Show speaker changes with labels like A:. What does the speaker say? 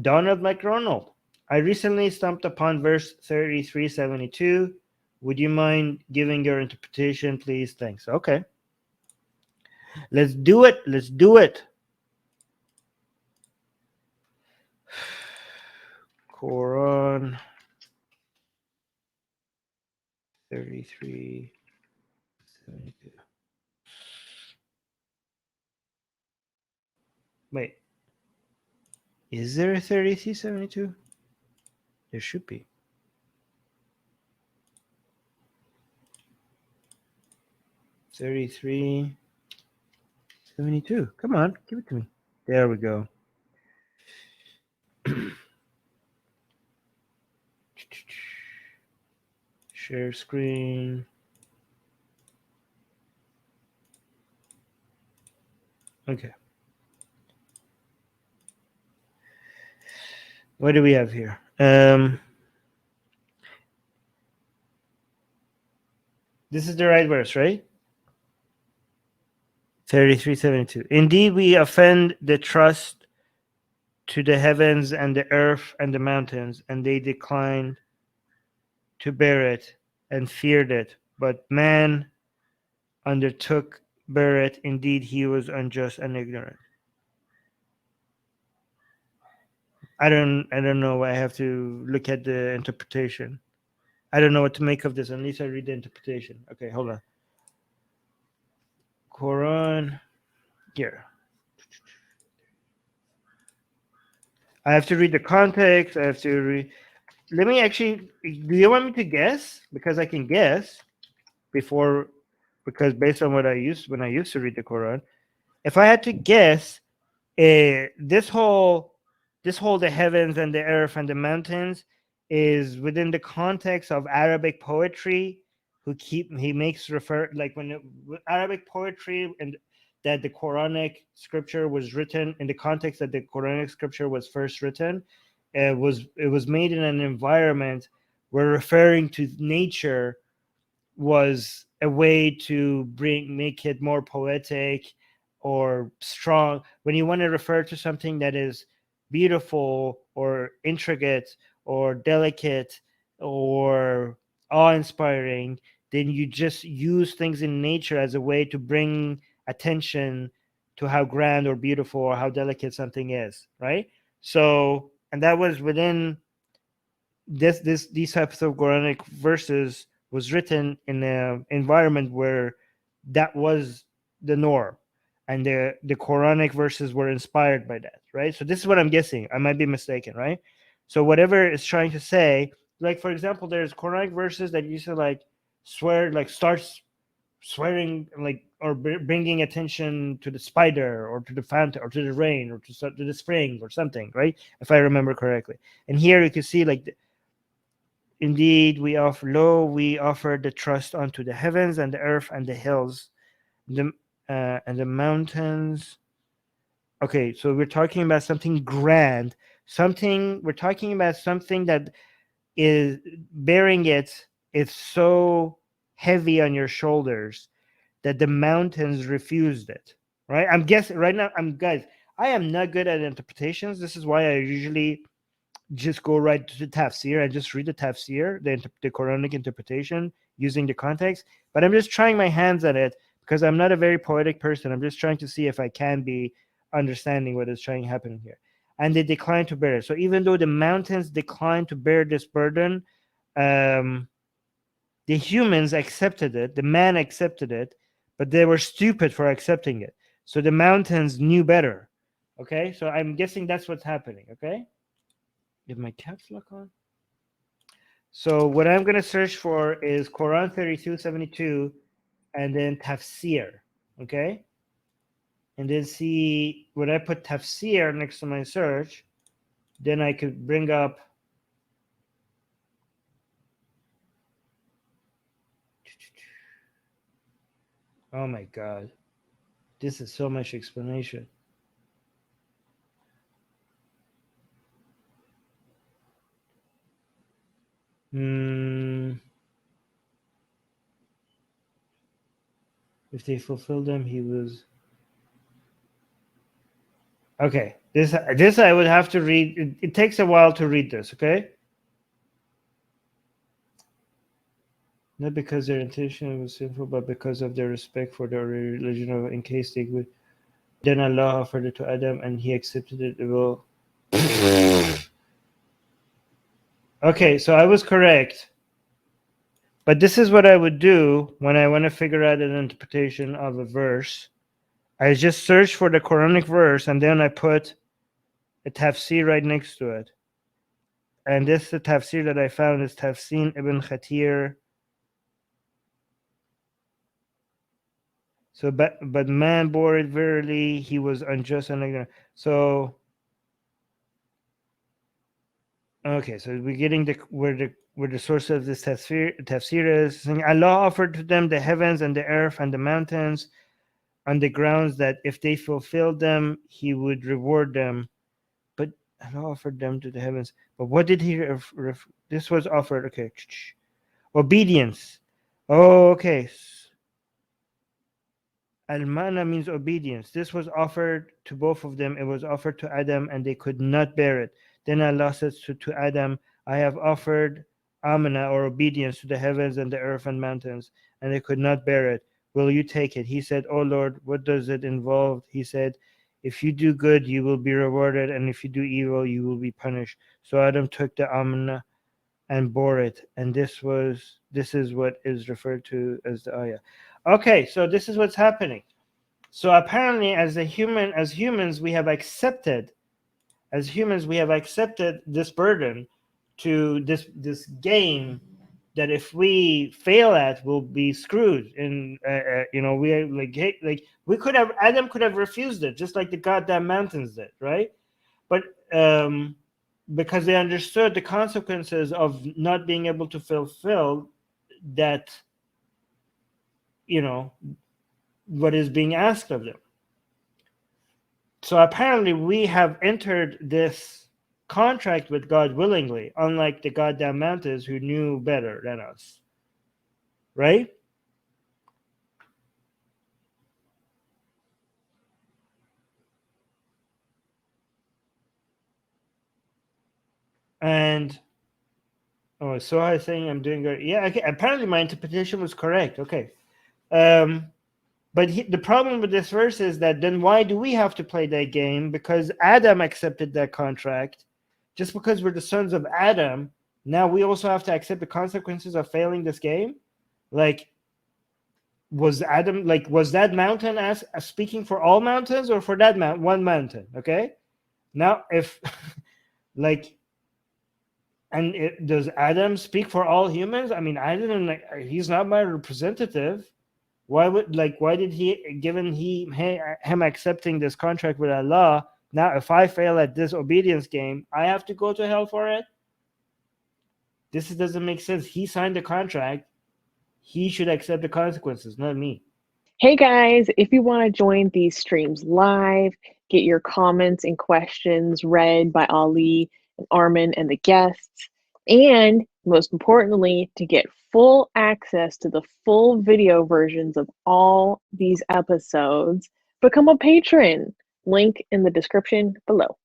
A: Donald McDonald. I recently stumbled upon verse 3372. Would you mind giving your interpretation, please? Thanks. Okay. Let's do it. Let's do it. Quran 3372. Wait. Is there a 3372? There should be. Thirty-three 72. Come on, give it to me. There we go. Share screen. Okay. What do we have here? This is the right verse, right? 3372. Indeed, we offend the trust to the heavens and the earth and the mountains, and they declined to bear it and feared it. But man undertook bear it. Indeed, he was unjust and ignorant. I don't know. I have to look at the interpretation. I don't know what to make of this unless I read the interpretation. Okay, hold on. Quran here. I have to read the context. I have to read. Let me actually. Do you want me to guess? Because I can guess before, because based on what I used when I used to read the Quran, if I had to guess, this whole the heavens and the earth and the mountains is within the context of Arabic poetry. He makes refer like when Arabic poetry and that the Quranic scripture was written in the context that the Quranic scripture was first written. It was made in an environment where referring to nature was a way to make it more poetic or strong. When you want to refer to something that is beautiful or intricate or delicate or awe-inspiring, then you just use things in nature as a way to bring attention to how grand or beautiful or how delicate something is, right? So, and that was within these types of Quranic verses was written in an environment where that was the norm, and the Quranic verses were inspired by that, right? So this is what I'm guessing. I might be mistaken, right? So whatever it's trying to say, like for example, there's Quranic verses that used to like swear, like starts swearing, like or bringing attention to the spider or to the fountain or to the rain or to the spring or something, right? If I remember correctly. And here you can see like indeed, we offer the trust unto the heavens and the earth and the hills, and the mountains. Okay, so we're talking about something grand, something we're talking about something that is bearing it. It's so heavy on your shoulders that the mountains refused it. Right? I'm guessing right now. Guys. I am not good at interpretations. This is why I usually just go right to the tafsir and just read the tafsir, the Quranic interpretation using the context. But I'm just trying my hands at it because I'm not a very poetic person. I'm just trying to see if I can be understanding what is trying to happen here. And they declined to bear it. So even though the mountains declined to bear this burden, the humans accepted it. The man accepted it, but they were stupid for accepting it. So the mountains knew better. Okay, so I'm guessing that's what's happening. Okay. Is my caps lock on? So what I'm going to search for is Quran 3272 and then tafsir. Okay. And then see when I put tafsir next to my search, then I could bring up. Oh my God. This is so much explanation. If they fulfill them, he was. Okay. This I would have to read. It takes a while to read this, okay? Not because their intention was sinful, but because of their respect for the religion of in case they would. Then Allah offered it to Adam and he accepted it. Well, okay, so I was correct. But this is what I would do when I want to figure out an interpretation of a verse. I just search for the Quranic verse and then I put a tafsir right next to it. And this the tafsir that I found is Tafsir ibn Khatir. So, but man bore it verily, he was unjust and ignorant. So, okay, so we're getting where the source of this tafsir is. Saying Allah offered to them the heavens and the earth and the mountains on the grounds that if they fulfilled them, He would reward them. But Allah offered them to the heavens. But what did He? This was offered. Okay, obedience. Oh, okay. Al-mana means obedience. This was offered to both of them. It was offered to Adam and they could not bear it. Then Allah says to Adam, I have offered amana or obedience to the heavens and the earth and mountains, and they could not bear it. Will you take it? He said, Oh Lord, what does it involve? He said, if you do good, you will be rewarded, and if you do evil, you will be punished. So Adam took the amana and bore it. And this is what is referred to as the ayah. Okay, so this is what's happening. So apparently, as humans, we have accepted this burden to this game that if we fail at, we'll be screwed. And we could have Adam could have refused it, just like the goddamn mountains did, right? But because they understood the consequences of not being able to fulfill that, what is being asked of them. So apparently we have entered this contract with God willingly, unlike the goddamn mountains who knew better than us. Right? And so I think I'm doing good. Yeah, okay. Apparently my interpretation was correct. Okay. But the problem with this verse is that then why do we have to play that game? Because Adam accepted that contract. Just because we're the sons of Adam, now we also have to accept the consequences of failing this game? Like, was that mountain as speaking for all mountains or for that one mountain? Okay. Now, if does Adam speak for all humans? I mean, he's not my representative. Why did he, given him accepting this contract with Allah, now if I fail at this obedience game, I have to go to hell for it? This doesn't make sense. He signed the contract. He should accept the consequences, not me.
B: Hey guys, if you want to join these streams live, get your comments and questions read by Ali and Armin and the guests, and most importantly, to get full access to the full video versions of all these episodes, become a patron. Link in the description below.